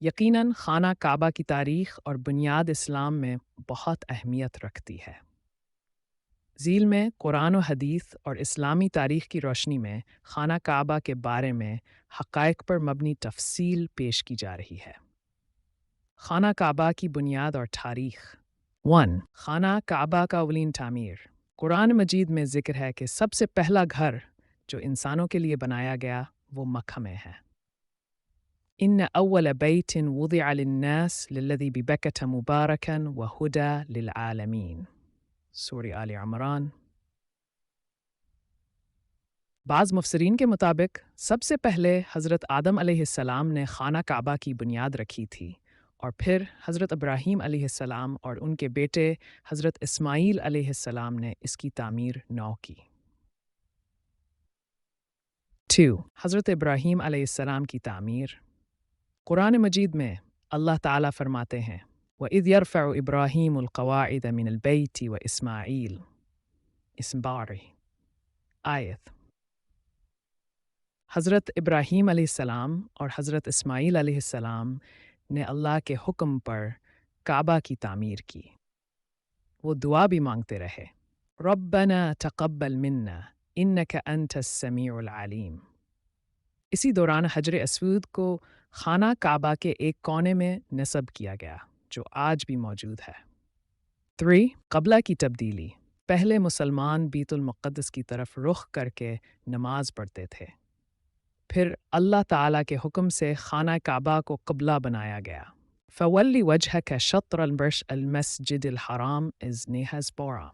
یقیناً خانہ کعبہ کی تاریخ اور بنیاد اسلام میں بہت اہمیت رکھتی ہے۔ ذیل میں قرآن و حدیث اور اسلامی تاریخ کی روشنی میں خانہ کعبہ کے بارے میں حقائق پر مبنی تفصیل پیش کی جا رہی ہے۔ خانہ کعبہ کی بنیاد اور تاریخ 1. خانہ کعبہ کا اولین تعمیر۔ قرآن مجید میں ذکر ہے کہ سب سے پہلا گھر جو انسانوں کے لیے بنایا گیا وہ مکہ میں ہے۔ ان اول بیت وضع للناس للذی ببکۃ مبارکا وہدی للعالمین، سورہ آل عمران۔ بعض مفسرین کے مطابق سب سے پہلے حضرت آدم علیہ السلام نے خانہ کعبہ کی بنیاد رکھی تھی، اور پھر حضرت ابراہیم علیہ السلام اور ان کے بیٹے حضرت اسماعیل علیہ السلام نے اس کی تعمیر نو کی۔ 2. حضرت ابراہیم علیہ السلام کی تعمیر۔ قرآن مجید میں اللہ تعالیٰ فرماتے ہیں وَإِذْ يَرْفَعُ إِبْرَاهِيمُ الْقَوَاعِدَ مِنَ الْبَيْتِ وَإِسْمَاعِيلُ اسمباری آیت۔ حضرت ابراہیم علیہ السلام اور حضرت اسماعیل علیہ السلام نے اللہ کے حکم پر کعبہ کی تعمیر کی۔ وہ دعا بھی مانگتے رہے، ربنا تقبل منا انک انت السمیع العلیم۔ اسی دوران حجر اسود کو خانہ کعبہ کے ایک کونے میں نصب کیا گیا جو آج بھی موجود ہے۔ 3. قبلہ کی تبدیلی۔ پہلے مسلمان بیت المقدس کی طرف رخ کر کے نماز پڑھتے تھے، پھر اللہ تعالیٰ کے حکم سے خانہ کعبہ کو قبلہ بنایا گیا۔ فَوَلِّ وَجْهَكَ شَطْرَ الْمَسْجِدِ الْحَرَامِ اِذْ نِهَا الْبَوْعَةُ۔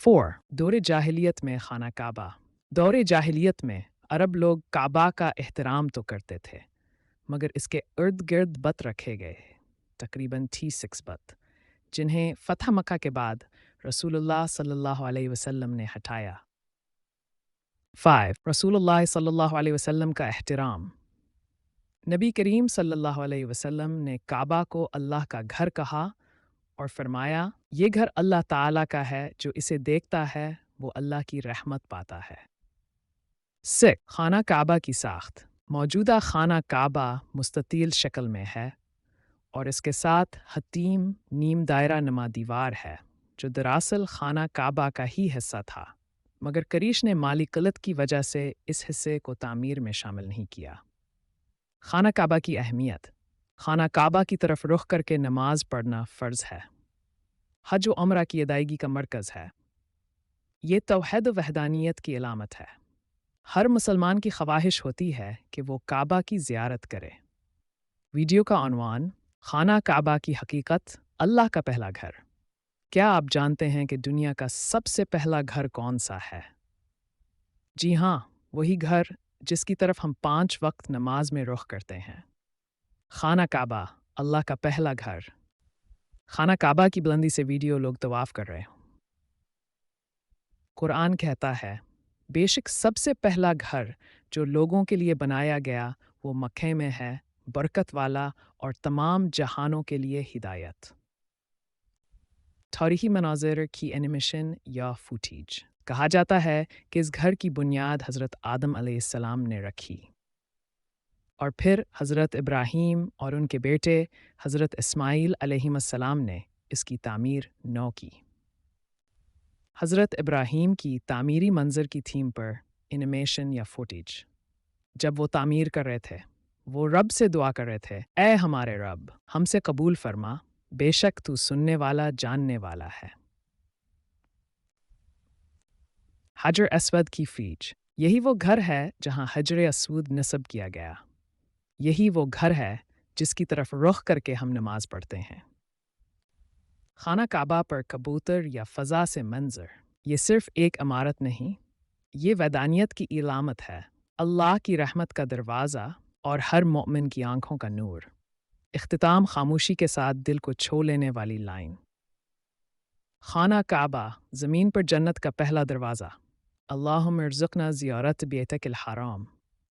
4. دور جاہلیت میں خانہ کعبہ۔ دور جاہلیت میں عرب لوگ کعبہ کا احترام تو کرتے تھے، مگر اس کے ارد گرد بت رکھے گئے، تقریباً 36 بت، جنہیں فتح مکہ کے بعد رسول اللہ صلی اللہ علیہ وسلم نے ہٹایا۔ 5. رسول اللہ صلی اللہ علیہ وسلم کا احترام۔ نبی کریم صلی اللہ علیہ وسلم نے کعبہ کو اللہ کا گھر کہا اور فرمایا یہ گھر اللہ تعالیٰ کا ہے، جو اسے دیکھتا ہے وہ اللہ کی رحمت پاتا ہے۔ 6. خانہ کعبہ کی ساخت۔ موجودہ خانہ کعبہ مستطیل شکل میں ہے اور اس کے ساتھ حتیم نیم دائرہ نما دیوار ہے جو دراصل خانہ کعبہ کا ہی حصہ تھا، مگر کریش نے مالی قلت کی وجہ سے اس حصے کو تعمیر میں شامل نہیں کیا۔ خانہ کعبہ کی اہمیت۔ خانہ کعبہ کی طرف رخ کر کے نماز پڑھنا فرض ہے، حج و عمرہ کی ادائیگی کا مرکز ہے۔ یہ توحید و وحدانیت کی علامت ہے۔ ہر مسلمان کی خواہش ہوتی ہے کہ وہ کعبہ کی زیارت کرے۔ ویڈیو کا عنوان خانہ کعبہ کی حقیقت، اللہ کا پہلا گھر۔ کیا آپ جانتے ہیں کہ دنیا کا سب سے پہلا گھر کون سا ہے؟ جی ہاں، وہی گھر جس کی طرف ہم 5 وقت نماز میں رخ کرتے ہیں۔ خانہ کعبہ، اللہ کا پہلا گھر۔ خانہ کعبہ کی بلندی سے ویڈیو لوگ طواف کر رہے ہوں۔ قرآن کہتا ہے بے شک سب سے پہلا گھر جو لوگوں کے لیے بنایا گیا وہ مکہ میں ہے، برکت والا اور تمام جہانوں کے لیے ہدایت۔ تاریخی مناظر کی اینیمیشن یا فوٹیج۔ کہا جاتا ہے کہ اس گھر کی بنیاد حضرت آدم علیہ السلام نے رکھی، اور پھر حضرت ابراہیم اور ان کے بیٹے حضرت اسماعیل علیہ السلام نے اس کی تعمیر نو کی۔ حضرت ابراہیم کی تعمیری منظر کی تھیم پر اینیمیشن یا فوٹیج۔ جب وہ تعمیر کر رہے تھے، وہ رب سے دعا کر رہے تھے، اے ہمارے رب، ہم سے قبول فرما، بے شک تو سننے والا جاننے والا ہے۔ حجر اسود کی فیج۔ یہی وہ گھر ہے جہاں حجر اسود نصب کیا گیا۔ یہی وہ گھر ہے جس کی طرف رخ کر کے ہم نماز پڑھتے ہیں۔ خانہ کعبہ پر کبوتر یا فضا سے منظر۔ یہ صرف ایک عمارت نہیں، یہ وحدانیت کی علامت ہے، اللہ کی رحمت کا دروازہ اور ہر مومن کی آنکھوں کا نور۔ اختتام خاموشی کے ساتھ دل کو چھو لینے والی لائن۔ خانہ کعبہ، زمین پر جنت کا پہلا دروازہ۔ اللہم ارزقنا زیارت بیتک الحرام۔